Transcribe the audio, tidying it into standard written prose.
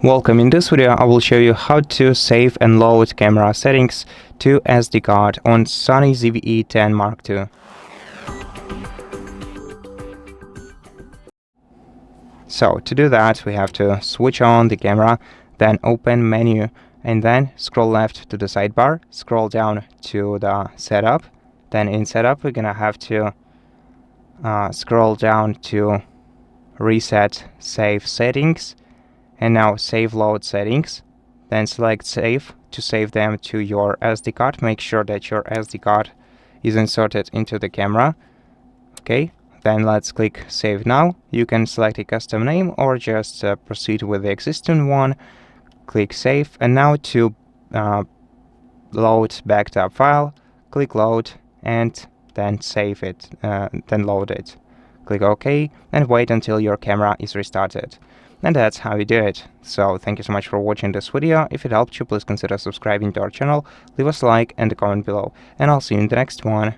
Welcome. In this video I will show you how to save and load camera settings to SD card on SONY ZV-E10 II. So to do that we have to switch on the camera, then open menu and then scroll left to the sidebar, scroll down to the setup, then in setup we're gonna have to scroll down to reset save settings. And now save load settings, then select save to save them to your SD card. Make sure that your SD card is inserted into the camera. Okay, then let's click save now. You can select a custom name or just proceed with the existing one. Click save, and now to load backed up file, click load and then save it, then load it. Click OK and wait until your camera is restarted. And that's how you do it. So thank you so much for watching this video. If it helped you, please consider subscribing to our channel, leave us a like and a comment below, and I'll see you in the next one.